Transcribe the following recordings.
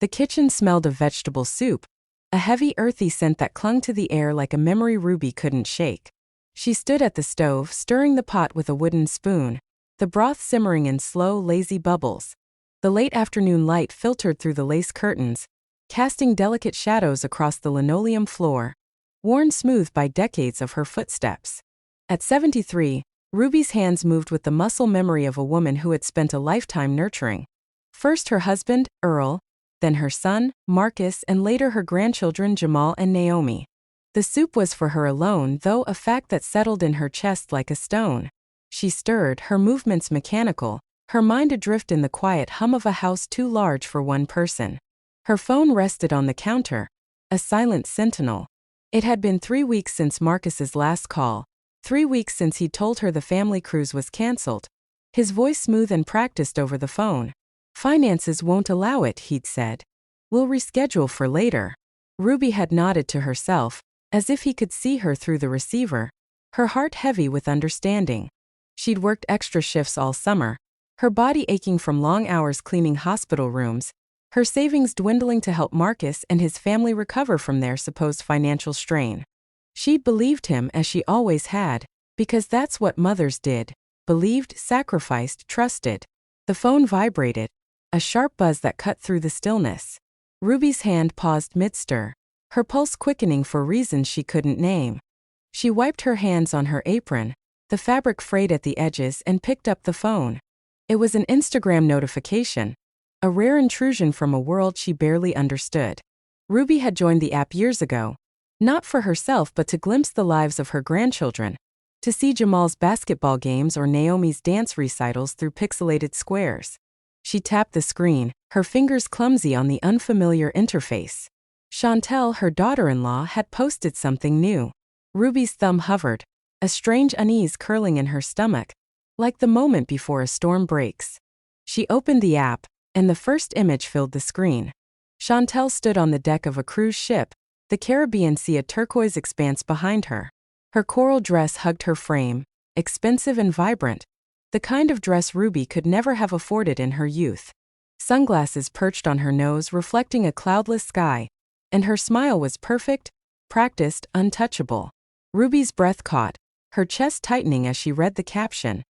The kitchen smelled of vegetable soup, a heavy earthy scent that clung to the air like a memory Ruby couldn't shake. She stood at the stove, stirring the pot with a wooden spoon, the broth simmering in slow, lazy bubbles. The late afternoon light filtered through the lace curtains, casting delicate shadows across the linoleum floor, worn smooth by decades of her footsteps. At 73, Ruby's hands moved with the muscle memory of a woman who had spent a lifetime nurturing. First her husband, Earl, then her son, Marcus, and later her grandchildren Jamal and Naomi. The soup was for her alone, though, a fact that settled in her chest like a stone. She stirred, her movements mechanical, her mind adrift in the quiet hum of a house too large for one person. Her phone rested on the counter, a silent sentinel. It had been 3 weeks since Marcus's last call, 3 weeks since he'd told her the family cruise was cancelled. His voice smooth and practiced over the phone. "Finances won't allow it," he'd said. "We'll reschedule for later." Ruby had nodded to herself, as if he could see her through the receiver, her heart heavy with understanding. She'd worked extra shifts all summer, her body aching from long hours cleaning hospital rooms, her savings dwindling to help Marcus and his family recover from their supposed financial strain. She'd believed him, as she always had, because that's what mothers did: believed, sacrificed, trusted. The phone vibrated, a sharp buzz that cut through the stillness. Ruby's hand paused mid-stir, her pulse quickening for reasons she couldn't name. She wiped her hands on her apron, the fabric frayed at the edges, and picked up the phone. It was an Instagram notification, a rare intrusion from a world she barely understood. Ruby had joined the app years ago, not for herself but to glimpse the lives of her grandchildren, to see Jamal's basketball games or Naomi's dance recitals through pixelated squares. She tapped the screen, her fingers clumsy on the unfamiliar interface. Chantel, her daughter-in-law, had posted something new. Ruby's thumb hovered, a strange unease curling in her stomach, like the moment before a storm breaks. She opened the app, and the first image filled the screen. Chantel stood on the deck of a cruise ship, the Caribbean Sea a turquoise expanse behind her. Her coral dress hugged her frame, expensive and vibrant, the kind of dress Ruby could never have afforded in her youth. Sunglasses perched on her nose reflecting a cloudless sky, and her smile was perfect, practiced, untouchable. Ruby's breath caught, her chest tightening as she read the caption.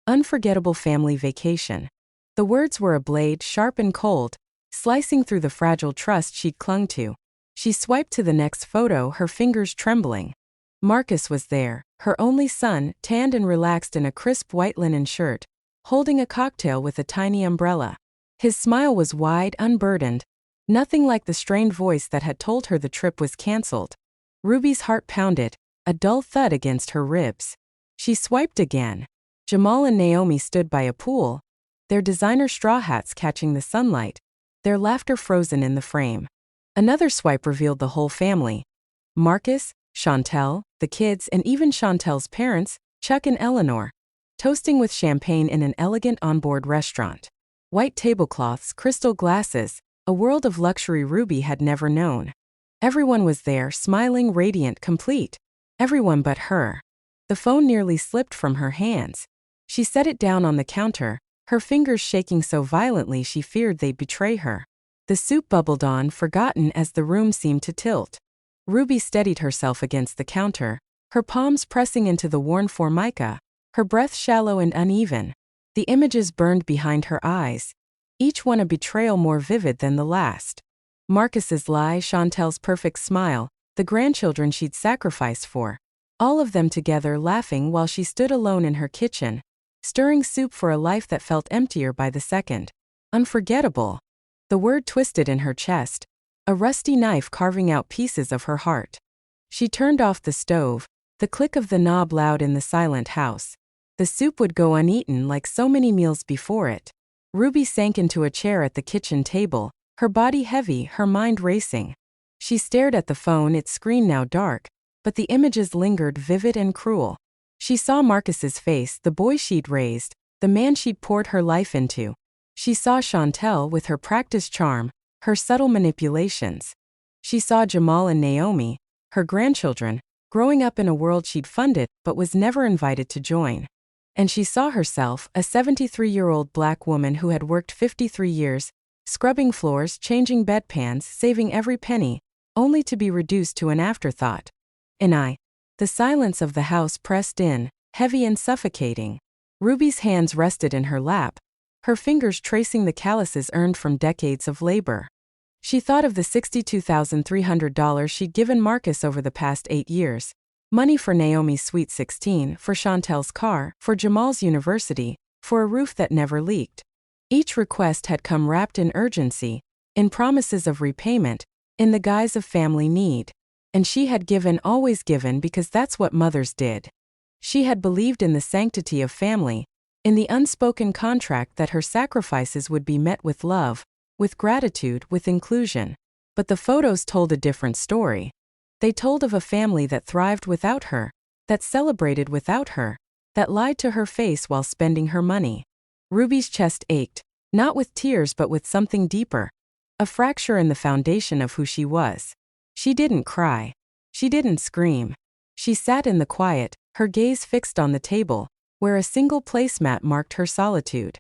"Unforgettable family vacation." The words were a blade, sharp and cold, slicing through the fragile trust she'd clung to. She swiped to the next photo, her fingers trembling. Marcus was there, her only son, tanned and relaxed in a crisp white linen shirt, holding a cocktail with a tiny umbrella. His smile was wide, unburdened, nothing like the strained voice that had told her the trip was cancelled. Ruby's heart pounded, a dull thud against her ribs. She swiped again. Jamal and Naomi stood by a pool, their designer straw hats catching the sunlight, their laughter frozen in the frame. Another swipe revealed the whole family. Marcus, Chantel, the kids, and even Chantel's parents, Chuck and Eleanor, toasting with champagne in an elegant onboard restaurant. White tablecloths, crystal glasses, a world of luxury Ruby had never known. Everyone was there, smiling, radiant, complete. Everyone but her. The phone nearly slipped from her hands. She set it down on the counter, her fingers shaking so violently she feared they'd betray her. The soup bubbled on, forgotten as the room seemed to tilt. Ruby steadied herself against the counter, her palms pressing into the worn formica, her breath shallow and uneven. The images burned behind her eyes, each one a betrayal more vivid than the last. Marcus's lie, Chantel's perfect smile, the grandchildren she'd sacrificed for. All of them together laughing while she stood alone in her kitchen, stirring soup for a life that felt emptier by the second. Unforgettable. The word twisted in her chest, a rusty knife carving out pieces of her heart. She turned off the stove, the click of the knob loud in the silent house. The soup would go uneaten like so many meals before it. Ruby sank into a chair at the kitchen table, her body heavy, her mind racing. She stared at the phone, its screen now dark, but the images lingered, vivid and cruel. She saw Marcus's face, the boy she'd raised, the man she'd poured her life into. She saw Chantel with her practiced charm, her subtle manipulations. She saw Jamal and Naomi, her grandchildren, growing up in a world she'd funded but was never invited to join. And she saw herself, a 73-year-old black woman who had worked 53 years, scrubbing floors, changing bedpans, saving every penny, only to be reduced to an afterthought. The silence of the house pressed in, heavy and suffocating. Ruby's hands rested in her lap, her fingers tracing the calluses earned from decades of labor. She thought of the $62,300 she'd given Marcus over the past 8 years. Money for Naomi's Sweet 16, for Chantel's car, for Jamal's university, for a roof that never leaked. Each request had come wrapped in urgency, in promises of repayment, in the guise of family need. And she had given, always given, because that's what mothers did. She had believed in the sanctity of family, in the unspoken contract that her sacrifices would be met with love, with gratitude, with inclusion. But the photos told a different story. They told of a family that thrived without her, that celebrated without her, that lied to her face while spending her money. Ruby's chest ached, not with tears but with something deeper, a fracture in the foundation of who she was. She didn't cry. She didn't scream. She sat in the quiet, her gaze fixed on the table, where a single placemat marked her solitude.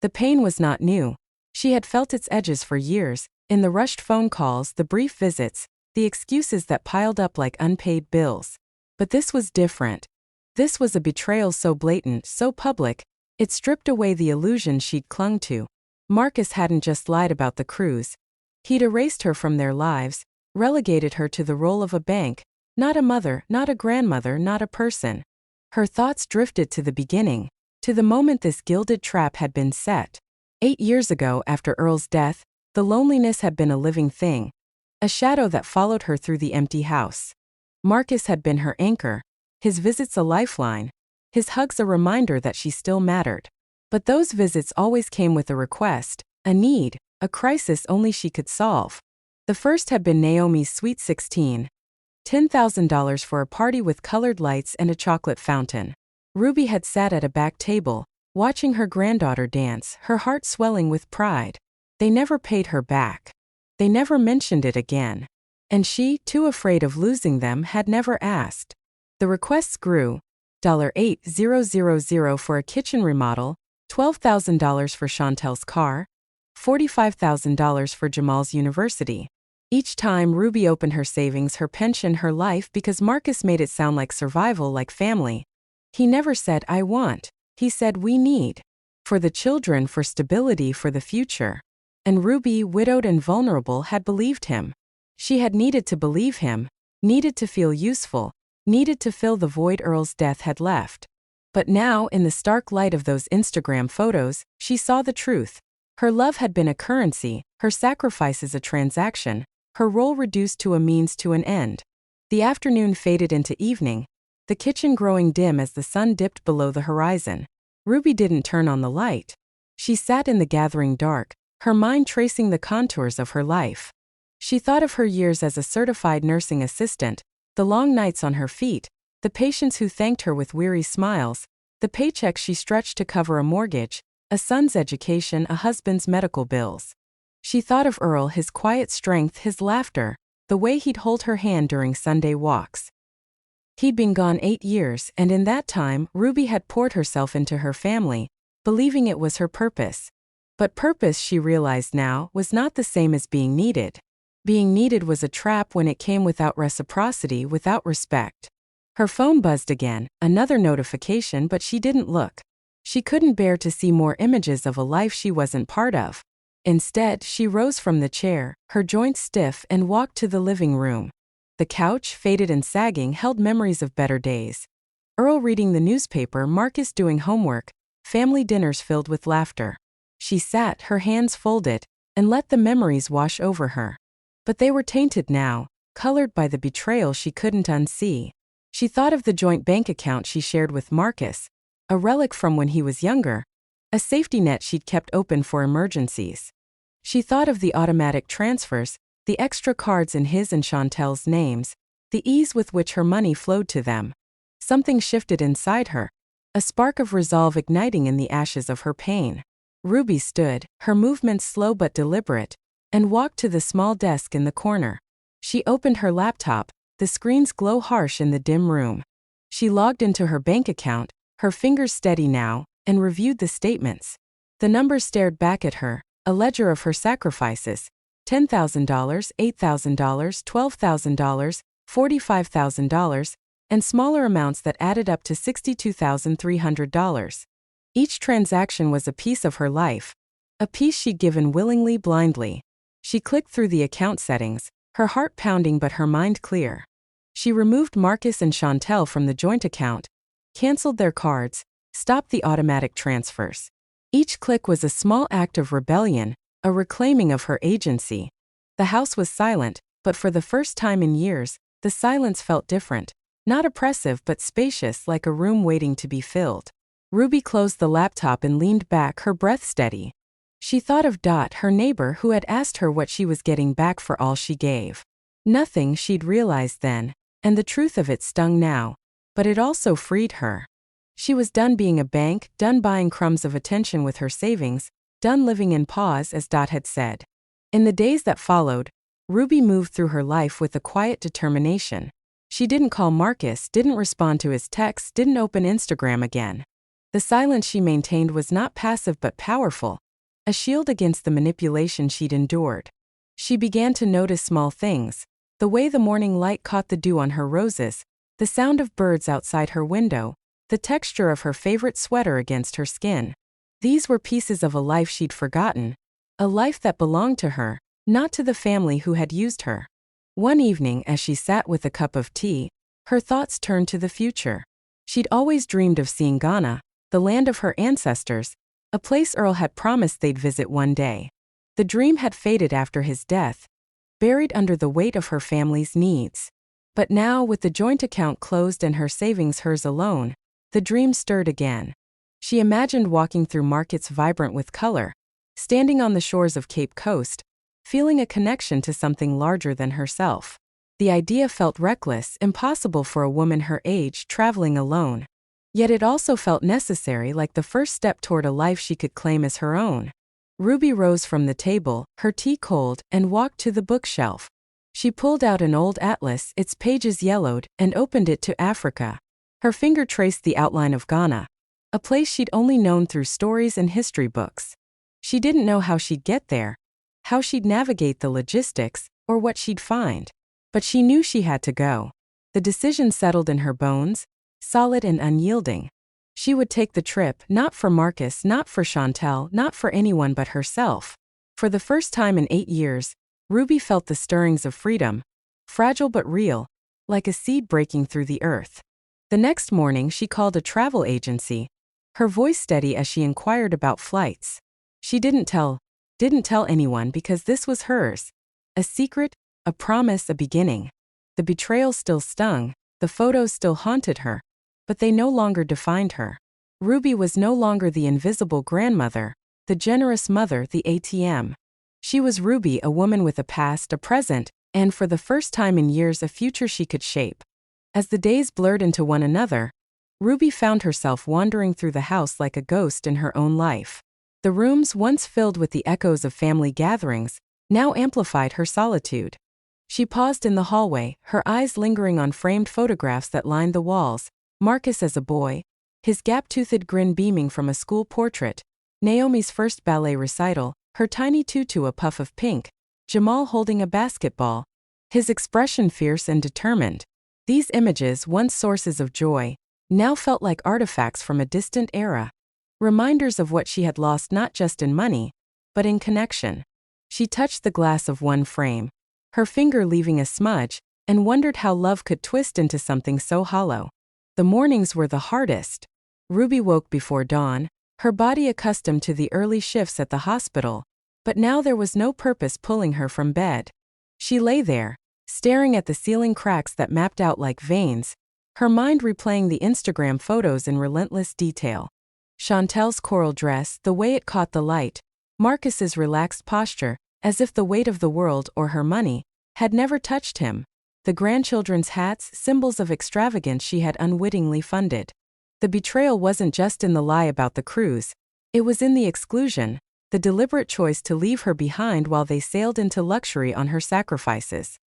The pain was not new. She had felt its edges for years, in the rushed phone calls, the brief visits, the excuses that piled up like unpaid bills. But this was different. This was a betrayal so blatant, so public, it stripped away the illusion she'd clung to. Marcus hadn't just lied about the cruise. He'd erased her from their lives, relegated her to the role of a bank, not a mother, not a grandmother, not a person. Her thoughts drifted to the beginning, to the moment this gilded trap had been set. 8 years ago, after Earl's death, the loneliness had been a living thing, a shadow that followed her through the empty house. Marcus had been her anchor, his visits a lifeline, his hugs a reminder that she still mattered. But those visits always came with a request, a need, a crisis only she could solve. The first had been Naomi's Sweet 16, $10,000 for a party with colored lights and a chocolate fountain. Ruby had sat at a back table, watching her granddaughter dance, her heart swelling with pride. They never paid her back. They never mentioned it again. And she, too afraid of losing them, had never asked. The requests grew. $8,000 for a kitchen remodel, $12,000 for Chantel's car, $45,000 for Jamal's university. Each time Ruby opened her savings, her pension, her life, because Marcus made it sound like survival, like family. He never said, "I want." He said, "We need." For the children, for stability, for the future. And Ruby, widowed and vulnerable, had believed him. She had needed to believe him, needed to feel useful, needed to fill the void Earl's death had left. But now, in the stark light of those Instagram photos, she saw the truth. Her love had been a currency, her sacrifices a transaction, her role reduced to a means to an end. The afternoon faded into evening, the kitchen growing dim as the sun dipped below the horizon. Ruby didn't turn on the light. She sat in the gathering dark, her mind tracing the contours of her life. She thought of her years as a certified nursing assistant, the long nights on her feet, the patients who thanked her with weary smiles, the paychecks she stretched to cover a mortgage, a son's education, a husband's medical bills. She thought of Earl, his quiet strength, his laughter, the way he'd hold her hand during Sunday walks. He'd been gone 8 years, and in that time, Ruby had poured herself into her family, believing it was her purpose. But purpose, she realized now, was not the same as being needed. Being needed was a trap when it came without reciprocity, without respect. Her phone buzzed again, another notification, but she didn't look. She couldn't bear to see more images of a life she wasn't part of. Instead, she rose from the chair, her joints stiff, and walked to the living room. The couch, faded and sagging, held memories of better days. Earl reading the newspaper, Marcus doing homework, family dinners filled with laughter. She sat, her hands folded, and let the memories wash over her. But they were tainted now, colored by the betrayal she couldn't unsee. She thought of the joint bank account she shared with Marcus, a relic from when he was younger, a safety net she'd kept open for emergencies. She thought of the automatic transfers, the extra cards in his and Chantel's names, the ease with which her money flowed to them. Something shifted inside her, a spark of resolve igniting in the ashes of her pain. Ruby stood, her movements slow but deliberate, and walked to the small desk in the corner. She opened her laptop, the screen's glow harsh in the dim room. She logged into her bank account, her fingers steady now, and reviewed the statements. The numbers stared back at her, a ledger of her sacrifices: $10,000, $8,000, $12,000, $45,000, and smaller amounts that added up to $62,300. Each transaction was a piece of her life, a piece she'd given willingly, blindly. She clicked through the account settings, her heart pounding but her mind clear. She removed Marcus and Chantel from the joint account, canceled their cards, stopped the automatic transfers. Each click was a small act of rebellion, a reclaiming of her agency. The house was silent, but for the first time in years, the silence felt different. Not oppressive but spacious, like a room waiting to be filled. Ruby closed the laptop and leaned back, her breath steady. She thought of Dot, her neighbor, who had asked her what she was getting back for all she gave. Nothing, she'd realized then, and the truth of it stung now. But it also freed her. She was done being a bank, done buying crumbs of attention with her savings, done living in pause, as Dot had said. In the days that followed, Ruby moved through her life with a quiet determination. She didn't call Marcus, didn't respond to his texts, didn't open Instagram again. The silence she maintained was not passive but powerful, a shield against the manipulation she'd endured. She began to notice small things: the way the morning light caught the dew on her roses, the sound of birds outside her window, the texture of her favorite sweater against her skin. These were pieces of a life she'd forgotten, a life that belonged to her, not to the family who had used her. One evening, as she sat with a cup of tea, her thoughts turned to the future. She'd always dreamed of seeing Ghana, the land of her ancestors, a place Earl had promised they'd visit one day. The dream had faded after his death, buried under the weight of her family's needs. But now, with the joint account closed and her savings hers alone, the dream stirred again. She imagined walking through markets vibrant with color, standing on the shores of Cape Coast, feeling a connection to something larger than herself. The idea felt reckless, impossible for a woman her age traveling alone. Yet it also felt necessary, like the first step toward a life she could claim as her own. Ruby rose from the table, her tea cold, and walked to the bookshelf. She pulled out an old atlas, its pages yellowed, and opened it to Africa. Her finger traced the outline of Ghana, a place she'd only known through stories and history books. She didn't know how she'd get there, how she'd navigate the logistics, or what she'd find. But she knew she had to go. The decision settled in her bones, solid and unyielding. She would take the trip, not for Marcus, not for Chantel, not for anyone but herself. For the first time in 8 years, Ruby felt the stirrings of freedom, fragile but real, like a seed breaking through the earth. The next morning she called a travel agency, her voice steady as she inquired about flights. She didn't tell anyone, because this was hers. A secret, a promise, a beginning. The betrayal still stung, the photos still haunted her, but they no longer defined her. Ruby was no longer the invisible grandmother, the generous mother, the ATM. She was Ruby, a woman with a past, a present, and for the first time in years a future she could shape. As the days blurred into one another, Ruby found herself wandering through the house like a ghost in her own life. The rooms, once filled with the echoes of family gatherings, now amplified her solitude. She paused in the hallway, her eyes lingering on framed photographs that lined the walls: Marcus as a boy, his gap-toothed grin beaming from a school portrait; Naomi's first ballet recital, her tiny tutu a puff of pink; Jamal holding a basketball, his expression fierce and determined. These images, once sources of joy, now felt like artifacts from a distant era. Reminders of what she had lost, not just in money, but in connection. She touched the glass of one frame, her finger leaving a smudge, and wondered how love could twist into something so hollow. The mornings were the hardest. Ruby woke before dawn, her body accustomed to the early shifts at the hospital, but now there was no purpose pulling her from bed. She lay there, staring at the ceiling cracks that mapped out like veins, her mind replaying the Instagram photos in relentless detail. Chantel's coral dress, the way it caught the light; Marcus's relaxed posture, as if the weight of the world, or her money, had never touched him; the grandchildren's hats, symbols of extravagance she had unwittingly funded. The betrayal wasn't just in the lie about the cruise, it was in the exclusion, the deliberate choice to leave her behind while they sailed into luxury on her sacrifices.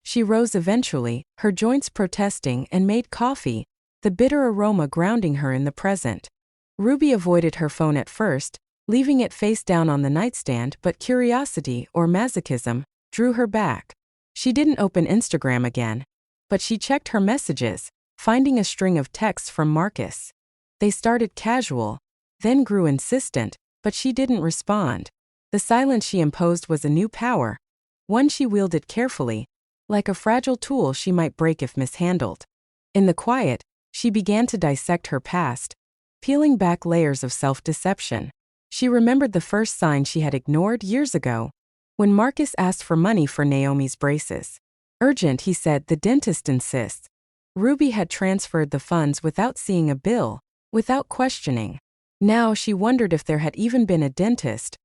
She rose eventually, her joints protesting, and made coffee, the bitter aroma grounding her in the present. Ruby avoided her phone at first, leaving it face down on the nightstand, but curiosity, or masochism, drew her back. She didn't open Instagram again, but she checked her messages, finding a string of texts from Marcus. They started casual, then grew insistent, but she didn't respond. The silence she imposed was a new power, one she wielded carefully, like a fragile tool she might break if mishandled. In the quiet, she began to dissect her past, peeling back layers of self-deception. She remembered the first sign she had ignored years ago, when Marcus asked for money for Naomi's braces. Urgent, he said, the dentist insists. Ruby had transferred the funds without seeing a bill, without questioning. Now she wondered if there had even been a dentist,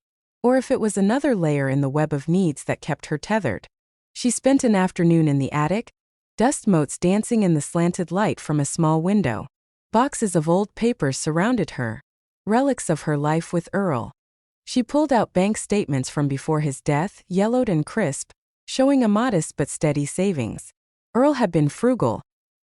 or if it was another layer in the web of needs that kept her tethered. She spent an afternoon in the attic, dust motes dancing in the slanted light from a small window. Boxes of old papers surrounded her, relics of her life with Earl. She pulled out bank statements from before his death, yellowed and crisp, showing a modest but steady savings. Earl had been frugal,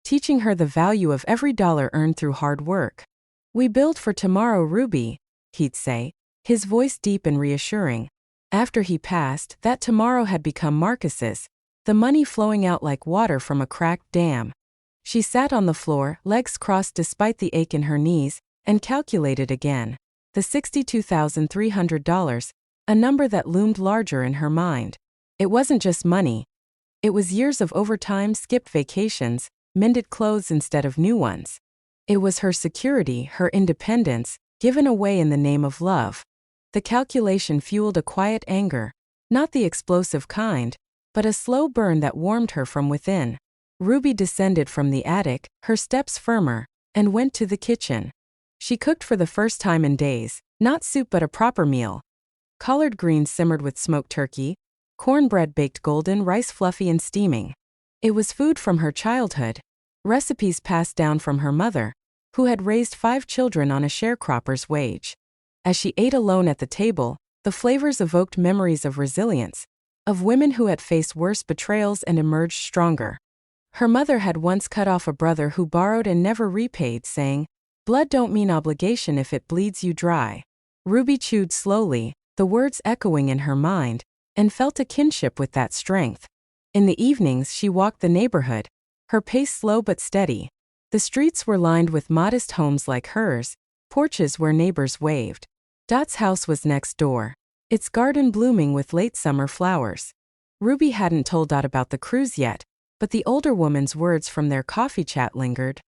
teaching her the value of every dollar earned through hard work. "We build for tomorrow, Ruby," he'd say, his voice deep and reassuring. After he passed, that tomorrow had become Marcus's, the money flowing out like water from a cracked dam. She sat on the floor, legs crossed despite the ache in her knees, and calculated again. The $62,300, a number that loomed larger in her mind. It wasn't just money. It was years of overtime, skipped vacations, mended clothes instead of new ones. It was her security, her independence, given away in the name of love. The calculation fueled a quiet anger, not the explosive kind, but a slow burn that warmed her from within. Ruby descended from the attic, her steps firmer, and went to the kitchen. She cooked for the first time in days, not soup but a proper meal. Collard greens simmered with smoked turkey, cornbread baked golden, rice fluffy and steaming. It was food from her childhood, recipes passed down from her mother, who had raised 5 children on a sharecropper's wage. As she ate alone at the table, the flavors evoked memories of resilience, of women who had faced worse betrayals and emerged stronger. Her mother had once cut off a brother who borrowed and never repaid, saying, "Blood don't mean obligation if it bleeds you dry." Ruby chewed slowly, the words echoing in her mind, and felt a kinship with that strength. In the evenings she walked the neighborhood, her pace slow but steady. The streets were lined with modest homes like hers, porches where neighbors waved. Dot's house was next door, its garden blooming with late summer flowers. Ruby hadn't told Dot about the cruise yet, but the older woman's words from their coffee chat lingered.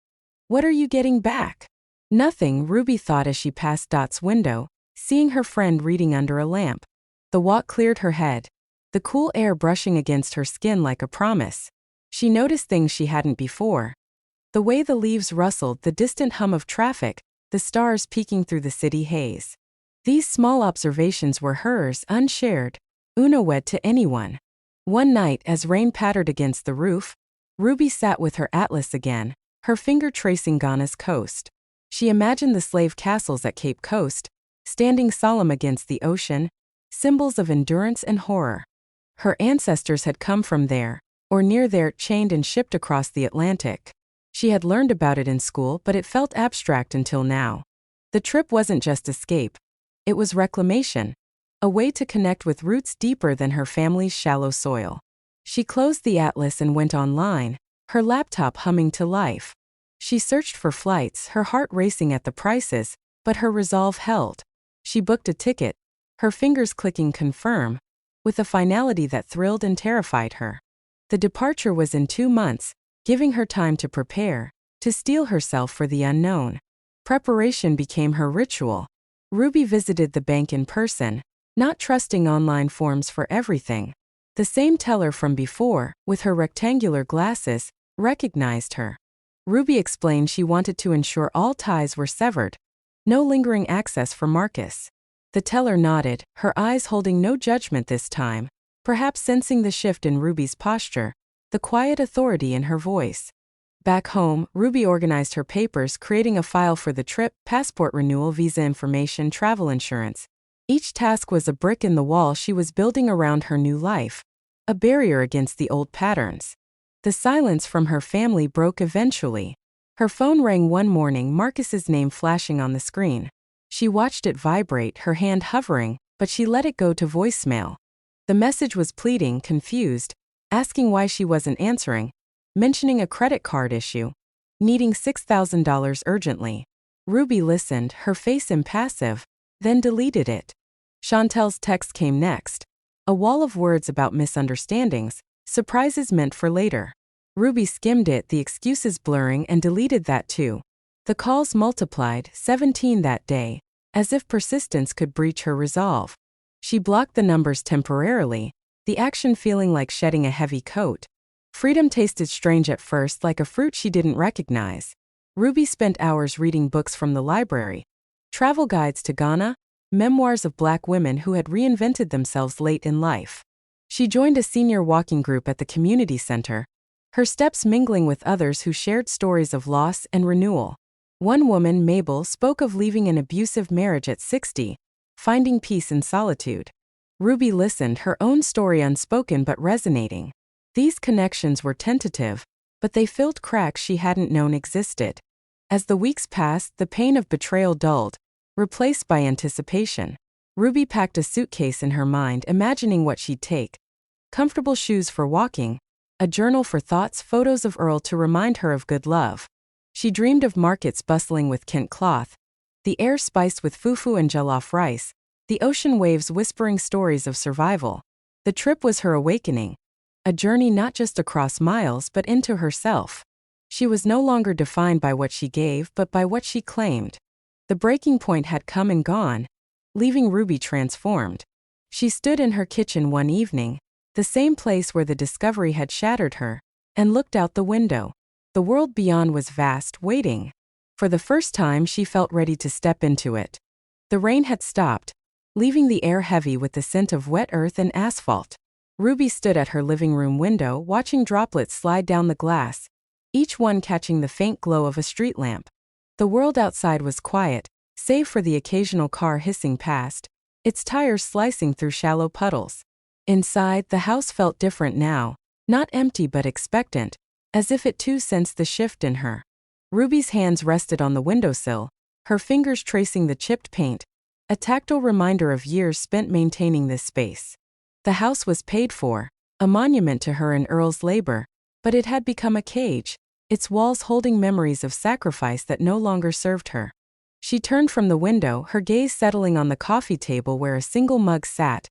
"What are you getting back?" "Nothing," Ruby thought as she passed Dot's window, seeing her friend reading under a lamp. The walk cleared her head, the cool air brushing against her skin like a promise. She noticed things she hadn't before. The way the leaves rustled, the distant hum of traffic, the stars peeking through the city haze. These small observations were hers, unshared, unawed to anyone. One night, as rain pattered against the roof, Ruby sat with her atlas again, her finger tracing Ghana's coast. She imagined the slave castles at Cape Coast, standing solemn against the ocean, symbols of endurance and horror. Her ancestors had come from there, or near there, chained and shipped across the Atlantic. She had learned about it in school, but it felt abstract until now. The trip wasn't just escape. It was reclamation, a way to connect with roots deeper than her family's shallow soil. She closed the atlas and went online, her laptop humming to life. She searched for flights, her heart racing at the prices, but her resolve held. She booked a ticket, her fingers clicking confirm, with a finality that thrilled and terrified her. The departure was in 2 months, giving her time to prepare, to steel herself for the unknown. Preparation became her ritual. Ruby visited the bank in person, not trusting online forms for everything. The same teller from before, with her rectangular glasses, recognized her. Ruby explained she wanted to ensure all ties were severed. No lingering access for Marcus. The teller nodded, her eyes holding no judgment this time, perhaps sensing the shift in Ruby's posture, the quiet authority in her voice. Back home, Ruby organized her papers, creating a file for the trip, passport renewal, visa information, travel insurance. Each task was a brick in the wall she was building around her new life, a barrier against the old patterns. The silence from her family broke eventually. Her phone rang one morning, Marcus's name flashing on the screen. She watched it vibrate, her hand hovering, but she let it go to voicemail. The message was pleading, confused, asking why she wasn't answering, mentioning a credit card issue, needing $6,000 urgently. Ruby listened, her face impassive, then deleted it. Chantel's text came next. A wall of words about misunderstandings, surprises meant for later. Ruby skimmed it, the excuses blurring, and deleted that too. The calls multiplied, 17 that day, as if persistence could breach her resolve. She blocked the numbers temporarily, the action feeling like shedding a heavy coat. Freedom tasted strange at first, like a fruit she didn't recognize. Ruby spent hours reading books from the library. Travel guides to Ghana, memoirs of Black women who had reinvented themselves late in life. She joined a senior walking group at the community center, her steps mingling with others who shared stories of loss and renewal. One woman, Mabel, spoke of leaving an abusive marriage at 60, finding peace in solitude. Ruby listened, her own story unspoken but resonating. These connections were tentative, but they filled cracks she hadn't known existed. As the weeks passed, the pain of betrayal dulled, replaced by anticipation. Ruby packed a suitcase in her mind, imagining what she'd take. Comfortable shoes for walking, a journal for thoughts, photos of Earl to remind her of good love. She dreamed of markets bustling with Kent cloth, the air spiced with fufu and jollof rice, the ocean waves whispering stories of survival. The trip was her awakening, a journey not just across miles but into herself. She was no longer defined by what she gave but by what she claimed. The breaking point had come and gone, leaving Ruby transformed. She stood in her kitchen one evening, the same place where the discovery had shattered her, and looked out the window. The world beyond was vast, waiting. For the first time she felt ready to step into it. The rain had stopped, leaving the air heavy with the scent of wet earth and asphalt. Ruby stood at her living room window, watching droplets slide down the glass, each one catching the faint glow of a street lamp. The world outside was quiet, save for the occasional car hissing past, its tires slicing through shallow puddles. Inside, the house felt different now, not empty but expectant, as if it too sensed the shift in her. Ruby's hands rested on the windowsill, her fingers tracing the chipped paint, a tactile reminder of years spent maintaining this space. The house was paid for, a monument to her and Earl's labor, but it had become a cage, its walls holding memories of sacrifice that no longer served her. She turned from the window, her gaze settling on the coffee table where a single mug sat,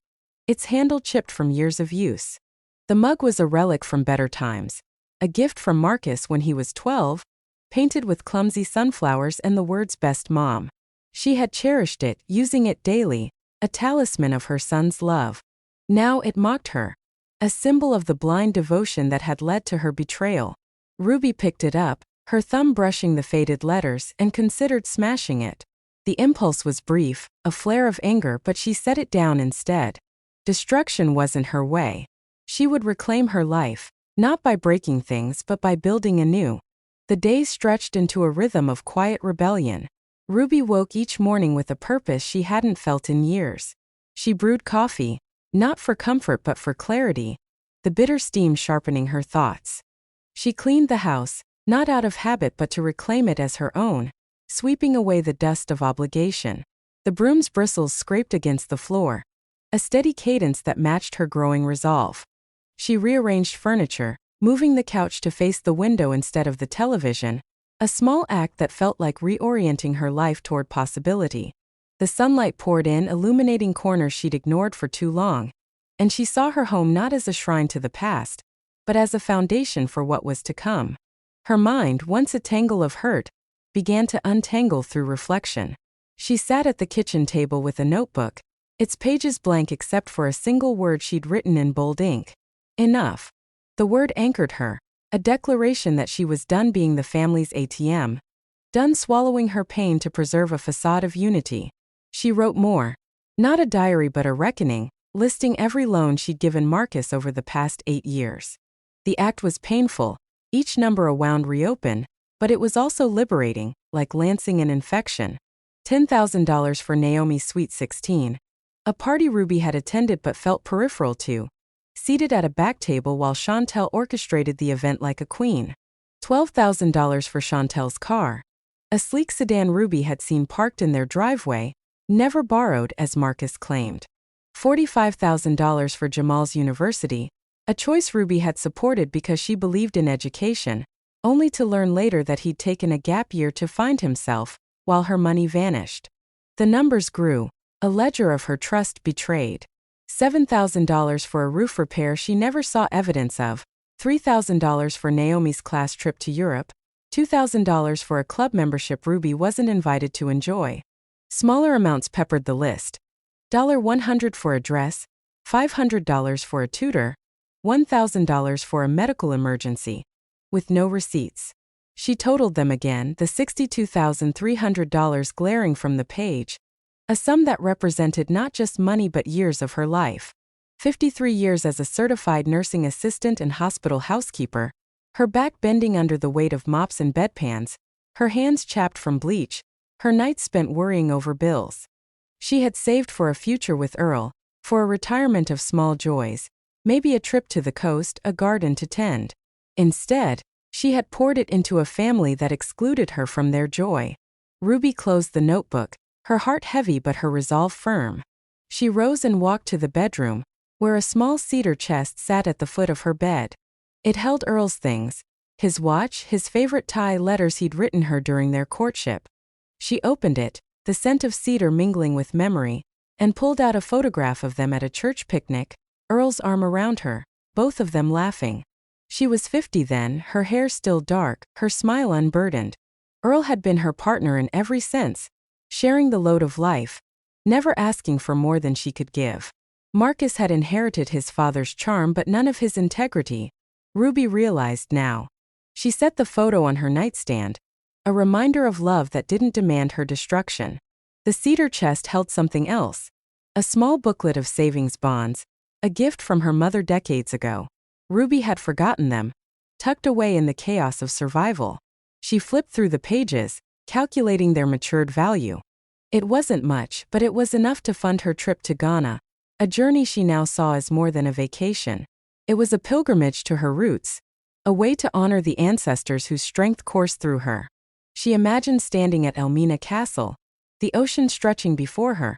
its handle chipped from years of use. The mug was a relic from better times, a gift from Marcus when he was 12, painted with clumsy sunflowers and the words "Best Mom." She had cherished it, using it daily, a talisman of her son's love. Now it mocked her, a symbol of the blind devotion that had led to her betrayal. Ruby picked it up, her thumb brushing the faded letters, and considered smashing it. The impulse was brief, a flare of anger, but she set it down instead. Destruction wasn't her way. She would reclaim her life, not by breaking things but by building anew. The days stretched into a rhythm of quiet rebellion. Ruby woke each morning with a purpose she hadn't felt in years. She brewed coffee, not for comfort but for clarity, the bitter steam sharpening her thoughts. She cleaned the house, not out of habit but to reclaim it as her own, sweeping away the dust of obligation. The broom's bristles scraped against the floor, a steady cadence that matched her growing resolve. She rearranged furniture, moving the couch to face the window instead of the television, a small act that felt like reorienting her life toward possibility. The sunlight poured in, illuminating corners she'd ignored for too long, and she saw her home not as a shrine to the past, but as a foundation for what was to come. Her mind, once a tangle of hurt, began to untangle through reflection. She sat at the kitchen table with a notebook, its pages blank except for a single word she'd written in bold ink. Enough. The word anchored her, a declaration that she was done being the family's ATM, done swallowing her pain to preserve a facade of unity. She wrote more. Not a diary but a reckoning, listing every loan she'd given Marcus over the past 8 years. The act was painful, each number a wound reopen, but it was also liberating, like lancing an infection. $10,000 for Naomi's Sweet 16. A party Ruby had attended but felt peripheral to, seated at a back table while Chantel orchestrated the event like a queen. $12,000 for Chantel's car. A sleek sedan Ruby had seen parked in their driveway, never borrowed, as Marcus claimed. $45,000 for Jamal's university, a choice Ruby had supported because she believed in education, only to learn later that he'd taken a gap year to find himself, while her money vanished. The numbers grew, a ledger of her trust betrayed. $7,000 for a roof repair she never saw evidence of, $3,000 for Naomi's class trip to Europe, $2,000 for a club membership Ruby wasn't invited to enjoy. Smaller amounts peppered the list. $100 for a dress, $500 for a tutor, $1,000 for a medical emergency, with no receipts. She totaled them again, the $62,300 glaring from the page, a sum that represented not just money but years of her life. 53 years as a certified nursing assistant and hospital housekeeper, her back bending under the weight of mops and bedpans, her hands chapped from bleach, her nights spent worrying over bills. She had saved for a future with Earl, for a retirement of small joys, maybe a trip to the coast, a garden to tend. Instead, she had poured it into a family that excluded her from their joy. Ruby closed the notebook, her heart heavy but her resolve firm. She rose and walked to the bedroom, where a small cedar chest sat at the foot of her bed. It held Earl's things, his watch, his favorite tie, letters he'd written her during their courtship. She opened it, the scent of cedar mingling with memory, and pulled out a photograph of them at a church picnic, Earl's arm around her, both of them laughing. She was 50 then, her hair still dark, her smile unburdened. Earl had been her partner in every sense, sharing the load of life, never asking for more than she could give. Marcus had inherited his father's charm but none of his integrity, Ruby realized now. She set the photo on her nightstand, a reminder of love that didn't demand her destruction. The cedar chest held something else, a small booklet of savings bonds, a gift from her mother decades ago. Ruby had forgotten them, tucked away in the chaos of survival. She flipped through the pages, calculating their matured value. It wasn't much, but it was enough to fund her trip to Ghana, a journey she now saw as more than a vacation. It was a pilgrimage to her roots, a way to honor the ancestors whose strength coursed through her. She imagined standing at Elmina Castle, the ocean stretching before her,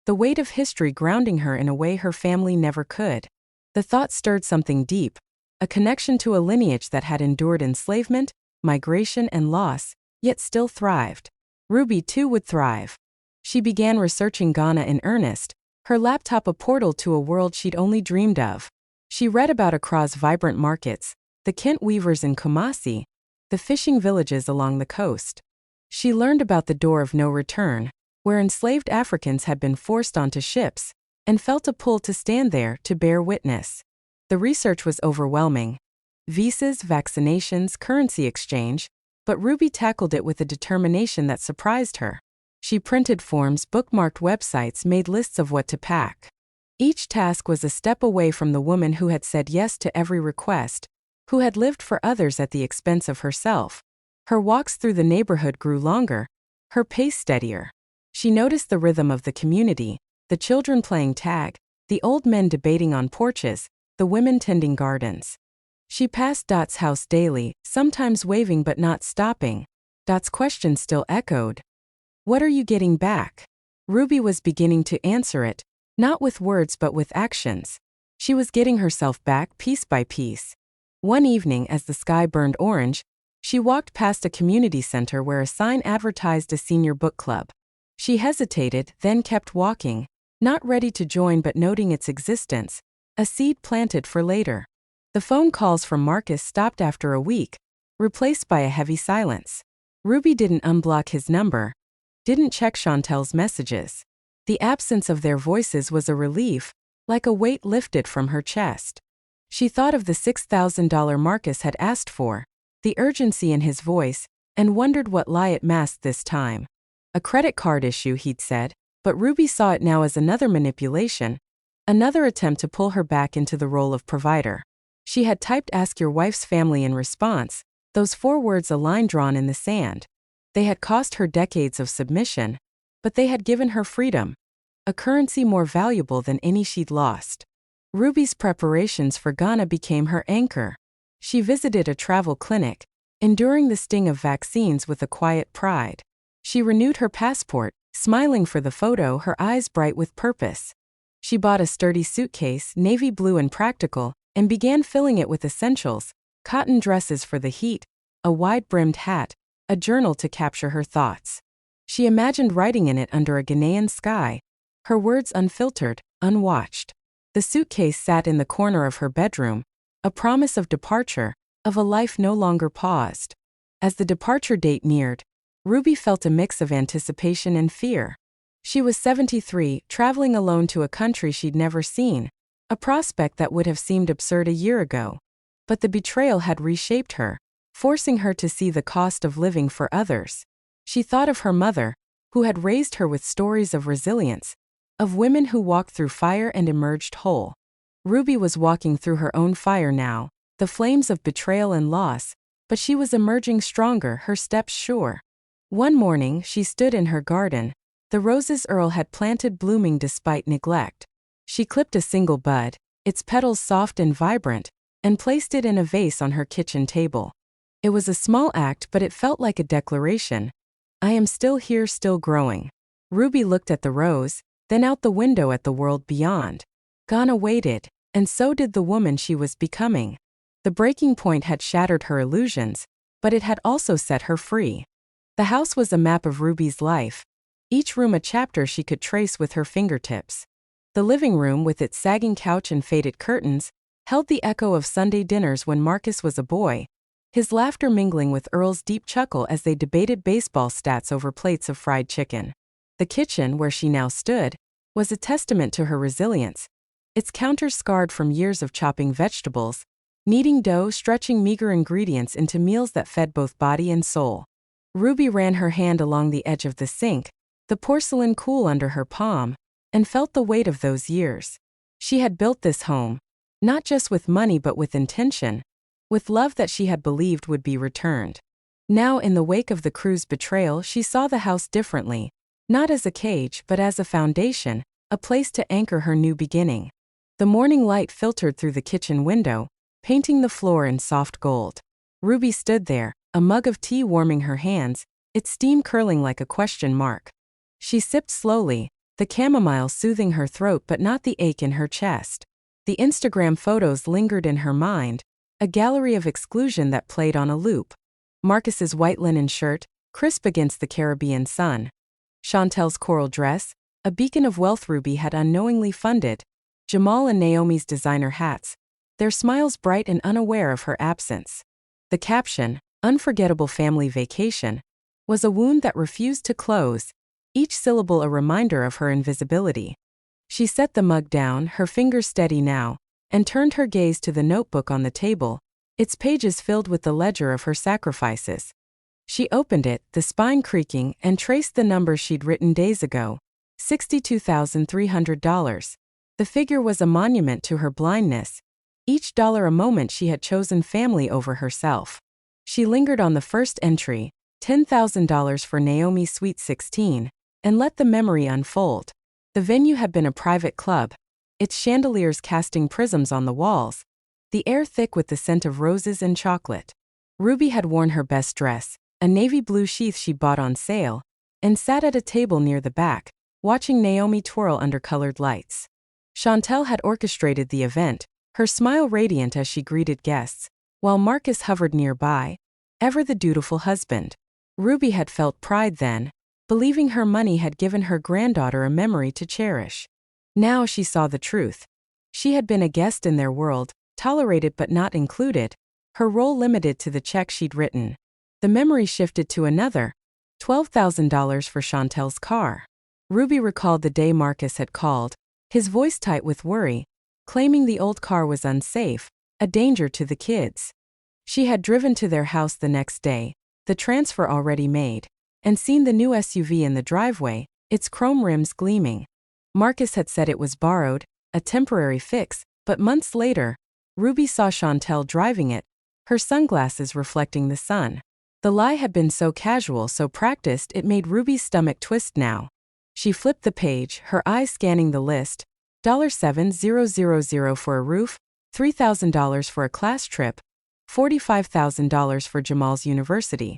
the weight of history grounding her in a way her family never could. The thought stirred something deep, a connection to a lineage that had endured enslavement, migration, and loss, yet still thrived. Ruby too would thrive. She began researching Ghana in earnest, her laptop a portal to a world she'd only dreamed of. She read about Accra's vibrant markets, the Kent weavers in Kumasi, the fishing villages along the coast. She learned about the door of no return, where enslaved Africans had been forced onto ships, and felt a pull to stand there to bear witness. The research was overwhelming. Visas, vaccinations, currency exchange, but Ruby tackled it with a determination that surprised her. She printed forms, bookmarked websites, made lists of what to pack. Each task was a step away from the woman who had said yes to every request, who had lived for others at the expense of herself. Her walks through the neighborhood grew longer, her pace steadier. She noticed the rhythm of the community, the children playing tag, the old men debating on porches, the women tending gardens. She passed Dot's house daily, sometimes waving but not stopping. Dot's question still echoed. "What are you getting back?" Ruby was beginning to answer it, not with words but with actions. She was getting herself back piece by piece. One evening, as the sky burned orange, she walked past a community center where a sign advertised a senior book club. She hesitated, then kept walking, not ready to join but noting its existence, a seed planted for later. The phone calls from Marcus stopped after a week, replaced by a heavy silence. Ruby didn't unblock his number, didn't check Chantel's messages. The absence of their voices was a relief, like a weight lifted from her chest. She thought of the $6,000 Marcus had asked for, the urgency in his voice, and wondered what lie it masked this time. A credit card issue, he'd said, but Ruby saw it now as another manipulation, another attempt to pull her back into the role of provider. She had typed "ask your wife's family" in response, those 4 words a line drawn in the sand. They had cost her decades of submission, but they had given her freedom, a currency more valuable than any she'd lost. Ruby's preparations for Ghana became her anchor. She visited a travel clinic, enduring the sting of vaccines with a quiet pride. She renewed her passport, smiling for the photo, her eyes bright with purpose. She bought a sturdy suitcase, navy blue and practical, and began filling it with essentials: cotton dresses for the heat, a wide-brimmed hat, a journal to capture her thoughts. She imagined writing in it under a Ghanaian sky, her words unfiltered, unwatched. The suitcase sat in the corner of her bedroom, a promise of departure, of a life no longer paused. As the departure date neared, Ruby felt a mix of anticipation and fear. She was 73, traveling alone to a country she'd never seen, a prospect that would have seemed absurd a year ago. But the betrayal had reshaped her, forcing her to see the cost of living for others. She thought of her mother, who had raised her with stories of resilience, of women who walked through fire and emerged whole. Ruby was walking through her own fire now, the flames of betrayal and loss, but she was emerging stronger, her steps sure. One morning she stood in her garden, the roses Earl had planted blooming despite neglect. She clipped a single bud, its petals soft and vibrant, and placed it in a vase on her kitchen table. It was a small act, but it felt like a declaration. I am still here, still growing. Ruby looked at the rose, then out the window at the world beyond. Ghana waited, and so did the woman she was becoming. The breaking point had shattered her illusions, but it had also set her free. The house was a map of Ruby's life, each room a chapter she could trace with her fingertips. The living room, with its sagging couch and faded curtains, held the echo of Sunday dinners when Marcus was a boy, his laughter mingling with Earl's deep chuckle as they debated baseball stats over plates of fried chicken. The kitchen, where she now stood, was a testament to her resilience, its counters scarred from years of chopping vegetables, kneading dough, stretching meager ingredients into meals that fed both body and soul. Ruby ran her hand along the edge of the sink, the porcelain cool under her palm, and felt the weight of those years. She had built this home, not just with money but with intention, with love that she had believed would be returned. Now, in the wake of the crew's betrayal, she saw the house differently, not as a cage but as a foundation, a place to anchor her new beginning. The morning light filtered through the kitchen window, painting the floor in soft gold. Ruby stood there, a mug of tea warming her hands, its steam curling like a question mark. She sipped slowly, the chamomile soothing her throat but not the ache in her chest. The Instagram photos lingered in her mind, a gallery of exclusion that played on a loop. Marcus's white linen shirt, crisp against the Caribbean sun. Chantel's coral dress, a beacon of wealth Ruby had unknowingly funded. Jamal and Naomi's designer hats, their smiles bright and unaware of her absence. The caption, "Unforgettable Family Vacation," was a wound that refused to close, each syllable a reminder of her invisibility. She set the mug down, her fingers steady now, and turned her gaze to the notebook on the table, its pages filled with the ledger of her sacrifices. She opened it, the spine creaking, and traced the numbers she'd written days ago: $62,300. The figure was a monument to her blindness, each dollar a moment she had chosen family over herself. She lingered on the first entry, $10,000 for Naomi's Sweet 16, and let the memory unfold. The venue had been a private club, its chandeliers casting prisms on the walls, the air thick with the scent of roses and chocolate. Ruby had worn her best dress, a navy blue sheath she bought on sale, and sat at a table near the back, watching Naomi twirl under colored lights. Chantel had orchestrated the event, her smile radiant as she greeted guests, while Marcus hovered nearby, ever the dutiful husband. Ruby had felt pride then, believing her money had given her granddaughter a memory to cherish. Now she saw the truth. She had been a guest in their world, tolerated but not included, her role limited to the check she'd written. The memory shifted to another, $12,000 for Chantel's car. Ruby recalled the day Marcus had called, his voice tight with worry, claiming the old car was unsafe, a danger to the kids. She had driven to their house the next day, the transfer already made, and seen the new SUV in the driveway, its chrome rims gleaming. Marcus had said it was borrowed, a temporary fix, but months later, Ruby saw Chantel driving it, her sunglasses reflecting the sun. The lie had been so casual, so practiced, it made Ruby's stomach twist now. She flipped the page, her eyes scanning the list: $7,000 for a roof, $3,000 for a class trip, $45,000 for Jamal's university.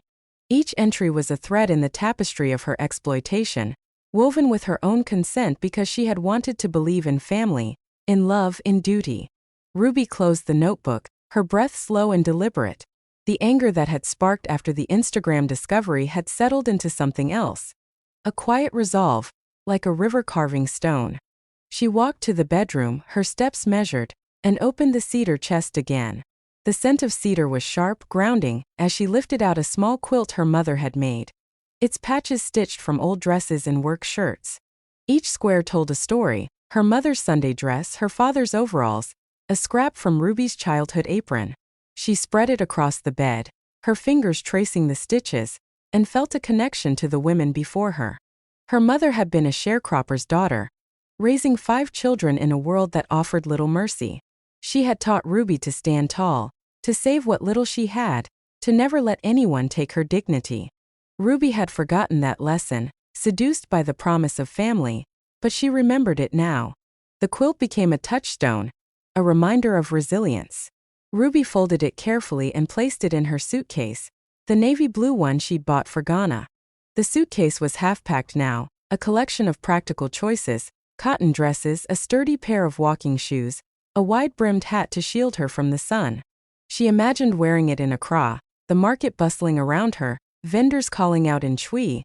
Each entry was a thread in the tapestry of her exploitation, woven with her own consent because she had wanted to believe in family, in love, in duty. Ruby closed the notebook, her breath slow and deliberate. The anger that had sparked after the Instagram discovery had settled into something else. A quiet resolve, like a river carving stone. She walked to the bedroom, her steps measured, and opened the cedar chest again. The scent of cedar was sharp, grounding, as she lifted out a small quilt her mother had made. Its patches stitched from old dresses and work shirts. Each square told a story: her mother's Sunday dress, her father's overalls, a scrap from Ruby's childhood apron. She spread it across the bed, her fingers tracing the stitches, and felt a connection to the women before her. Her mother had been a sharecropper's daughter, raising 5 children in a world that offered little mercy. She had taught Ruby to stand tall, to save what little she had, to never let anyone take her dignity. Ruby had forgotten that lesson, seduced by the promise of family, but she remembered it now. The quilt became a touchstone, a reminder of resilience. Ruby folded it carefully and placed it in her suitcase, the navy blue one she'd bought for Ghana. The suitcase was half-packed now, a collection of practical choices: cotton dresses, a sturdy pair of walking shoes, a wide-brimmed hat to shield her from the sun. She imagined wearing it in Accra, the market bustling around her, vendors calling out in Twi,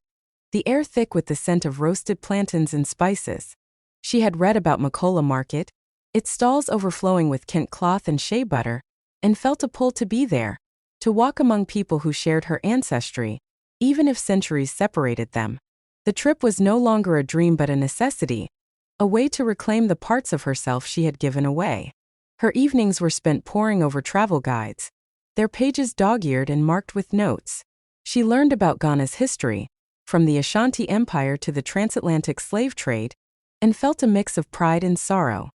the air thick with the scent of roasted plantains and spices. She had read about Makola Market, its stalls overflowing with Kent cloth and shea butter, and felt a pull to be there, to walk among people who shared her ancestry, even if centuries separated them. The trip was no longer a dream but a necessity, a way to reclaim the parts of herself she had given away. Her evenings were spent poring over travel guides, their pages dog-eared and marked with notes. She learned about Ghana's history, from the Ashanti Empire to the transatlantic slave trade, and felt a mix of pride and sorrow.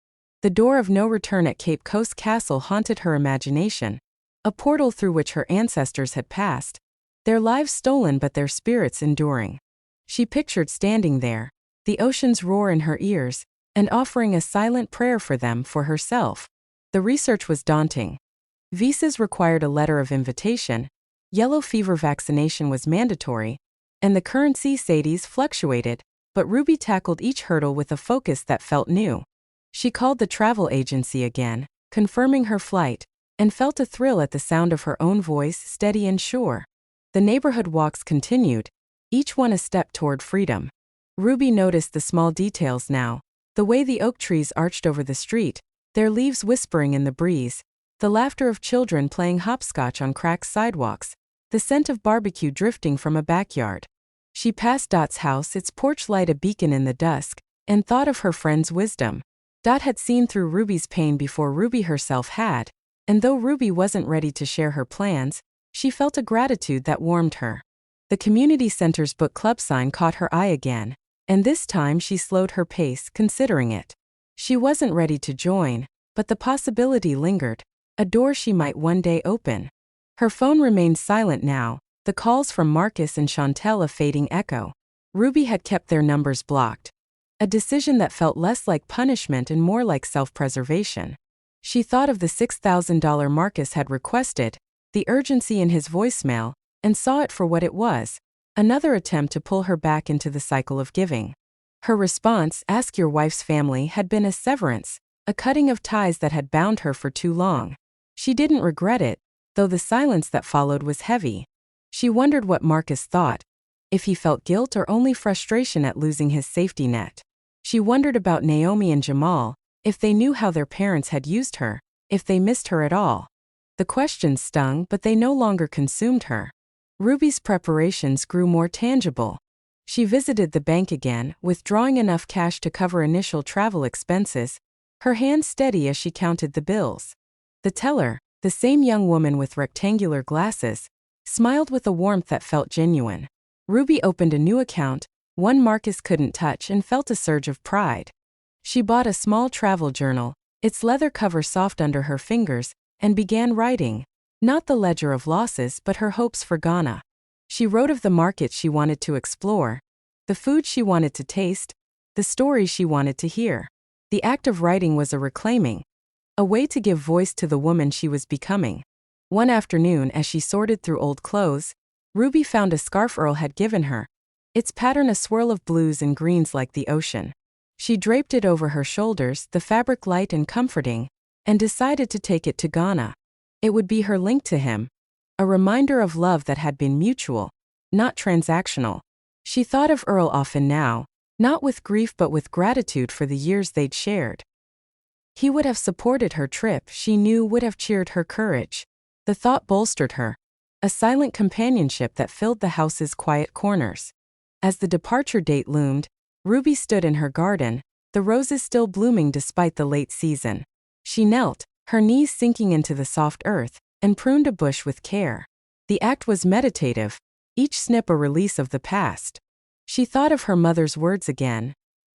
The door of no return at Cape Coast Castle haunted her imagination, a portal through which her ancestors had passed, their lives stolen but their spirits enduring. She pictured standing there, the ocean's roar in her ears, and offering a silent prayer for them, for herself. The research was daunting. Visas required a letter of invitation, yellow fever vaccination was mandatory, and the currency cedis fluctuated, but Ruby tackled each hurdle with a focus that felt new. She called the travel agency again, confirming her flight, and felt a thrill at the sound of her own voice, steady and sure. The neighborhood walks continued, each one a step toward freedom. Ruby noticed the small details now: the way the oak trees arched over the street, their leaves whispering in the breeze, the laughter of children playing hopscotch on cracked sidewalks, the scent of barbecue drifting from a backyard. She passed Dot's house, its porch light a beacon in the dusk, and thought of her friend's wisdom. Dot had seen through Ruby's pain before Ruby herself had, and though Ruby wasn't ready to share her plans, she felt a gratitude that warmed her. The community center's book club sign caught her eye again, and this time she slowed her pace, considering it. She wasn't ready to join, but the possibility lingered, a door she might one day open. Her phone remained silent now, the calls from Marcus and Chantel a fading echo. Ruby had kept their numbers blocked, a decision that felt less like punishment and more like self-preservation. She thought of the $6,000 Marcus had requested, the urgency in his voicemail, and saw it for what it was: another attempt to pull her back into the cycle of giving. Her response, "Ask your wife's family," had been a severance, a cutting of ties that had bound her for too long. She didn't regret it, though the silence that followed was heavy. She wondered what Marcus thought, if he felt guilt or only frustration at losing his safety net. She wondered about Naomi and Jamal, if they knew how their parents had used her, if they missed her at all. The questions stung, but they no longer consumed her. Ruby's preparations grew more tangible. She visited the bank again, withdrawing enough cash to cover initial travel expenses, her hand steady as she counted the bills. The teller, the same young woman with rectangular glasses, smiled with a warmth that felt genuine. Ruby opened a new account, one Marcus couldn't touch, and felt a surge of pride. She bought a small travel journal, its leather cover soft under her fingers, and began writing, not the ledger of losses but her hopes for Ghana. She wrote of the markets she wanted to explore, the food she wanted to taste, the stories she wanted to hear. The act of writing was a reclaiming, a way to give voice to the woman she was becoming. One afternoon, as she sorted through old clothes, Ruby found a scarf Earl had given her, its pattern a swirl of blues and greens like the ocean. She draped it over her shoulders, the fabric light and comforting, and decided to take it to Ghana. It would be her link to him, a reminder of love that had been mutual, not transactional. She thought of Earl often now, not with grief but with gratitude for the years they'd shared. He would have supported her trip, she knew, would have cheered her courage. The thought bolstered her, a silent companionship that filled the house's quiet corners. As the departure date loomed, Ruby stood in her garden, the roses still blooming despite the late season. She knelt, her knees sinking into the soft earth, and pruned a bush with care. The act was meditative, each snip a release of the past. She thought of her mother's words again.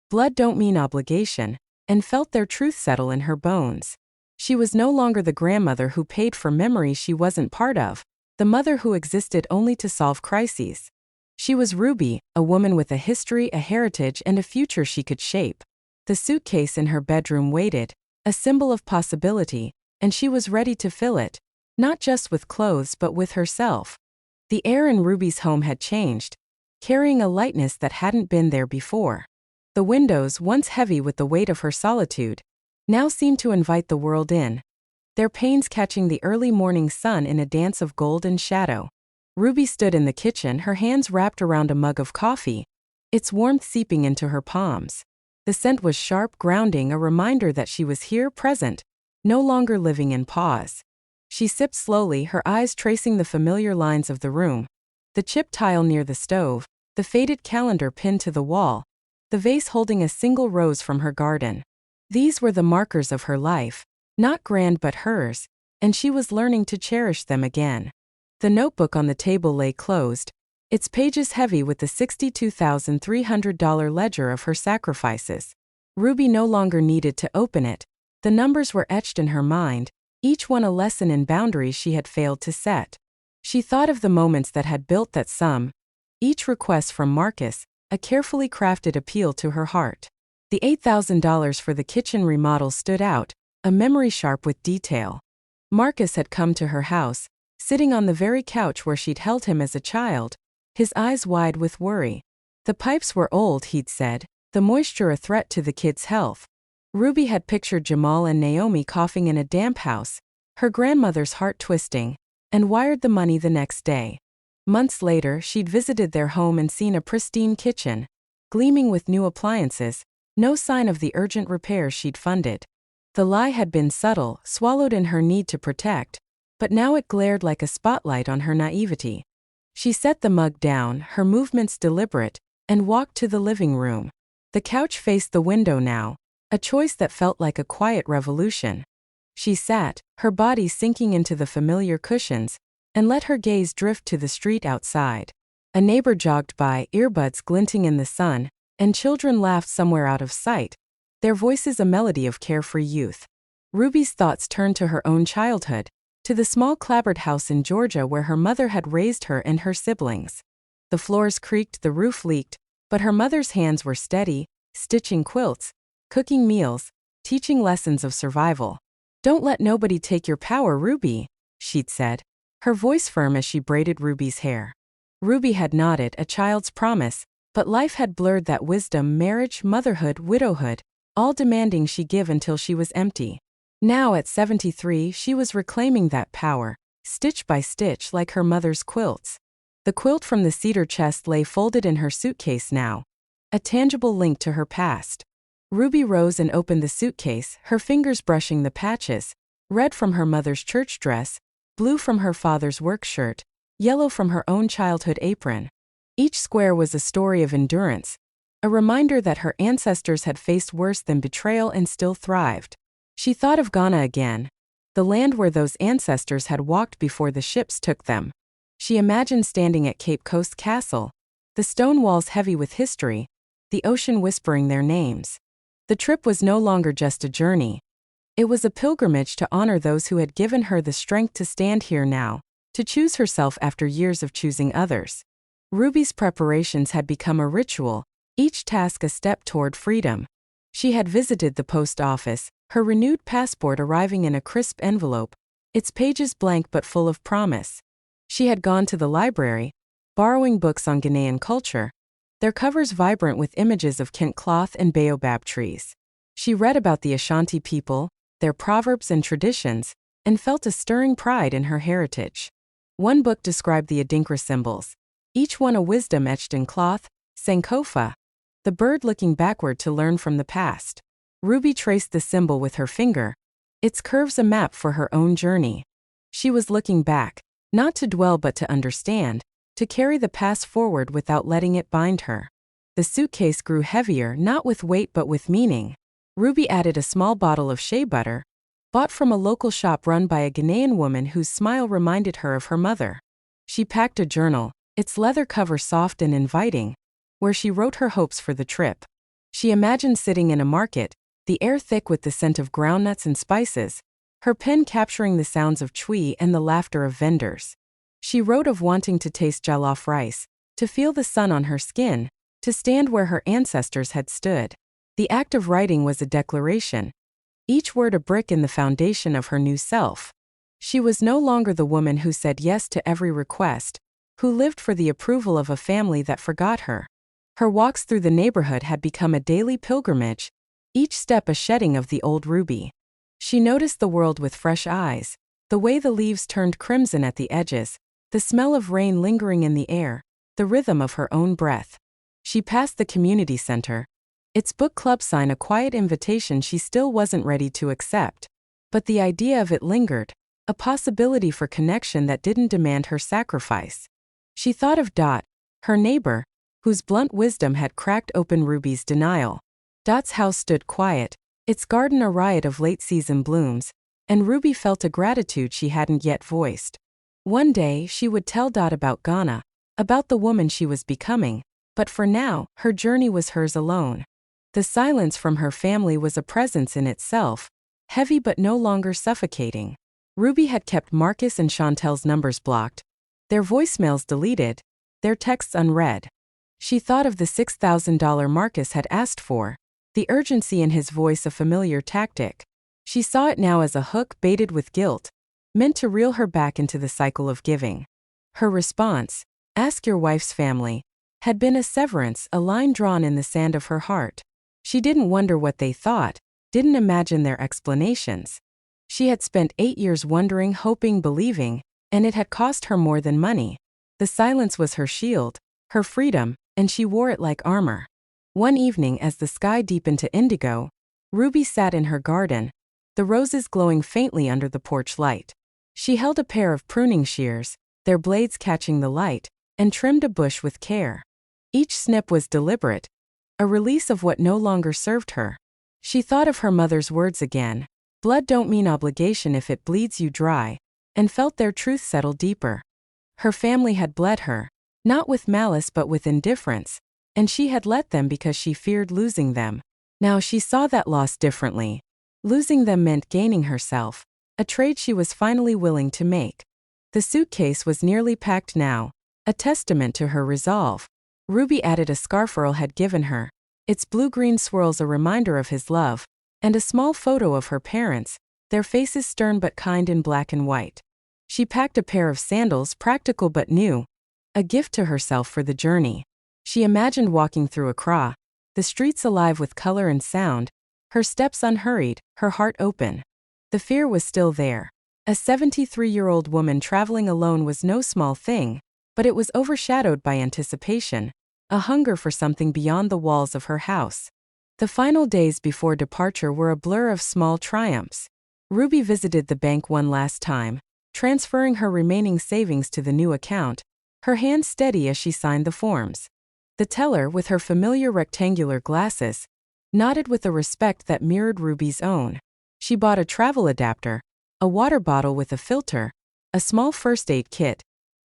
Blood don't mean obligation, and felt their truth settle in her bones. She was no longer the grandmother who paid for memories she wasn't part of, the mother who existed only to solve crises. She was Ruby, a woman with a history, a heritage, and a future she could shape. The suitcase in her bedroom waited, a symbol of possibility, and she was ready to fill it, not just with clothes but with herself. The air in Ruby's home had changed, carrying a lightness that hadn't been there before. The windows, once heavy with the weight of her solitude, now seemed to invite the world in, their panes catching the early morning sun in a dance of gold and shadow. Ruby stood in the kitchen, her hands wrapped around a mug of coffee, its warmth seeping into her palms. The scent was sharp, grounding, a reminder that she was here, present, no longer living in pause. She sipped slowly, her eyes tracing the familiar lines of the room, the chipped tile near the stove, the faded calendar pinned to the wall, the vase holding a single rose from her garden. These were the markers of her life, not grand but hers, and she was learning to cherish them again. The notebook on the table lay closed, its pages heavy with the $62,300 ledger of her sacrifices. Ruby no longer needed to open it. The numbers were etched in her mind, each one a lesson in boundaries she had failed to set. She thought of the moments that had built that sum, each request from Marcus, a carefully crafted appeal to her heart. The $8,000 for the kitchen remodel stood out, a memory sharp with detail. Marcus had come to her house, sitting on the very couch where she'd held him as a child, his eyes wide with worry. The pipes were old, he'd said, the moisture a threat to the kids' health. Ruby had pictured Jamal and Naomi coughing in a damp house, her grandmother's heart twisting, and wired the money the next day. Months later, she'd visited their home and seen a pristine kitchen, gleaming with new appliances, no sign of the urgent repairs she'd funded. The lie had been subtle, swallowed in her need to protect, but now it glared like a spotlight on her naivety. She set the mug down, her movements deliberate, and walked to the living room. The couch faced the window now, a choice that felt like a quiet revolution. She sat, her body sinking into the familiar cushions, and let her gaze drift to the street outside. A neighbor jogged by, earbuds glinting in the sun, and children laughed somewhere out of sight, their voices a melody of carefree youth. Ruby's thoughts turned to her own childhood, to the small clapboard house in Georgia where her mother had raised her and her siblings. The floors creaked, the roof leaked, but her mother's hands were steady, stitching quilts, cooking meals, teaching lessons of survival. "Don't let nobody take your power, Ruby," she'd said, her voice firm as she braided Ruby's hair. Ruby had nodded, a child's promise, but life had blurred that wisdom, marriage, motherhood, widowhood, all demanding she give until she was empty. Now at 73, she was reclaiming that power, stitch by stitch like her mother's quilts. The quilt from the cedar chest lay folded in her suitcase now, a tangible link to her past. Ruby rose and opened the suitcase, her fingers brushing the patches, red from her mother's church dress, blue from her father's work shirt, yellow from her own childhood apron. Each square was a story of endurance, a reminder that her ancestors had faced worse than betrayal and still thrived. She thought of Ghana again, the land where those ancestors had walked before the ships took them. She imagined standing at Cape Coast Castle, the stone walls heavy with history, the ocean whispering their names. The trip was no longer just a journey. It was a pilgrimage to honor those who had given her the strength to stand here now, to choose herself after years of choosing others. Ruby's preparations had become a ritual, each task a step toward freedom. She had visited the post office, her renewed passport arriving in a crisp envelope, its pages blank but full of promise. She had gone to the library, borrowing books on Ghanaian culture, their covers vibrant with images of kente cloth and baobab trees. She read about the Ashanti people, their proverbs and traditions, and felt a stirring pride in her heritage. One book described the Adinkra symbols, each one a wisdom etched in cloth, Sankofa, the bird looking backward to learn from the past. Ruby traced the symbol with her finger, its curves a map for her own journey. She was looking back, not to dwell but to understand, to carry the past forward without letting it bind her. The suitcase grew heavier not with weight but with meaning. Ruby added a small bottle of shea butter, bought from a local shop run by a Ghanaian woman whose smile reminded her of her mother. She packed a journal, its leather cover soft and inviting, where she wrote her hopes for the trip. She imagined sitting in a market, the air thick with the scent of groundnuts and spices, her pen capturing the sounds of chui and the laughter of vendors. She wrote of wanting to taste jollof rice, to feel the sun on her skin, to stand where her ancestors had stood. The act of writing was a declaration, each word a brick in the foundation of her new self. She was no longer the woman who said yes to every request, who lived for the approval of a family that forgot her. Her walks through the neighborhood had become a daily pilgrimage, each step a shedding of the old Ruby. She noticed the world with fresh eyes, the way the leaves turned crimson at the edges, the smell of rain lingering in the air, the rhythm of her own breath. She passed the community center, its book club sign a quiet invitation she still wasn't ready to accept. But the idea of it lingered, a possibility for connection that didn't demand her sacrifice. She thought of Dot, her neighbor, whose blunt wisdom had cracked open Ruby's denial. Dot's house stood quiet, its garden a riot of late-season blooms, and Ruby felt a gratitude she hadn't yet voiced. One day she would tell Dot about Ghana, about the woman she was becoming, but for now, her journey was hers alone. The silence from her family was a presence in itself, heavy but no longer suffocating. Ruby had kept Marcus and Chantel's numbers blocked, their voicemails deleted, their texts unread. She thought of the $6,000 Marcus had asked for, the urgency in his voice a familiar tactic. She saw it now as a hook baited with guilt, meant to reel her back into the cycle of giving. Her response, "Ask your wife's family," had been a severance, a line drawn in the sand of her heart. She didn't wonder what they thought, didn't imagine their explanations. She had spent 8 years wondering, hoping, believing, and it had cost her more than money. The silence was her shield, her freedom, and she wore it like armor. One evening as the sky deepened to indigo, Ruby sat in her garden, the roses glowing faintly under the porch light. She held a pair of pruning shears, their blades catching the light, and trimmed a bush with care. Each snip was deliberate, a release of what no longer served her. She thought of her mother's words again, "Blood don't mean obligation if it bleeds you dry," and felt their truth settle deeper. Her family had bled her, not with malice but with indifference, and she had let them because she feared losing them. Now she saw that loss differently. Losing them meant gaining herself, a trade she was finally willing to make. The suitcase was nearly packed now, a testament to her resolve. Ruby added a scarf Earl had given her, its blue-green swirls a reminder of his love, and a small photo of her parents, their faces stern but kind in black and white. She packed a pair of sandals, practical but new, a gift to herself for the journey. She imagined walking through Accra, the streets alive with color and sound, her steps unhurried, her heart open. The fear was still there. A 73-year-old woman traveling alone was no small thing, but it was overshadowed by anticipation, a hunger for something beyond the walls of her house. The final days before departure were a blur of small triumphs. Ruby visited the bank one last time, transferring her remaining savings to the new account, her hand steady as she signed the forms. The teller, with her familiar rectangular glasses, nodded with a respect that mirrored Ruby's own. She bought a travel adapter, a water bottle with a filter, a small first aid kit,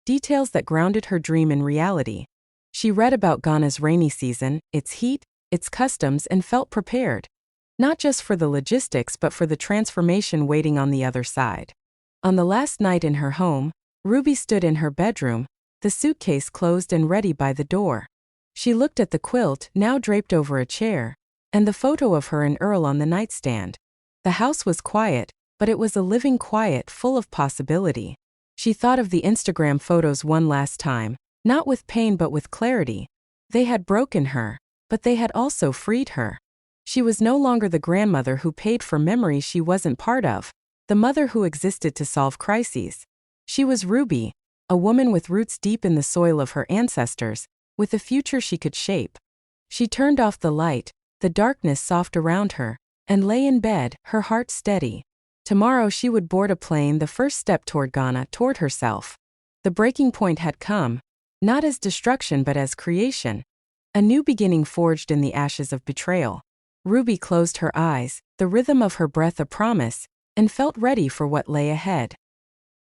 details that grounded her dream in reality. She read about Ghana's rainy season, its heat, its customs, and felt prepared, not just for the logistics but for the transformation waiting on the other side. On the last night in her home, Ruby stood in her bedroom, the suitcase closed and ready by the door. She looked at the quilt, now draped over a chair, and the photo of her and Earl on the nightstand. The house was quiet, but it was a living quiet full of possibility. She thought of the Instagram photos one last time, not with pain but with clarity. They had broken her, but they had also freed her. She was no longer the grandmother who paid for memories she wasn't part of, the mother who existed to solve crises. She was Ruby, a woman with roots deep in the soil of her ancestors, with a future she could shape. She turned off the light, the darkness soft around her, and lay in bed, her heart steady. Tomorrow she would board a plane, the first step toward Ghana, toward herself. The breaking point had come, not as destruction but as creation. A new beginning forged in the ashes of betrayal. Ruby closed her eyes, the rhythm of her breath a promise, and felt ready for what lay ahead.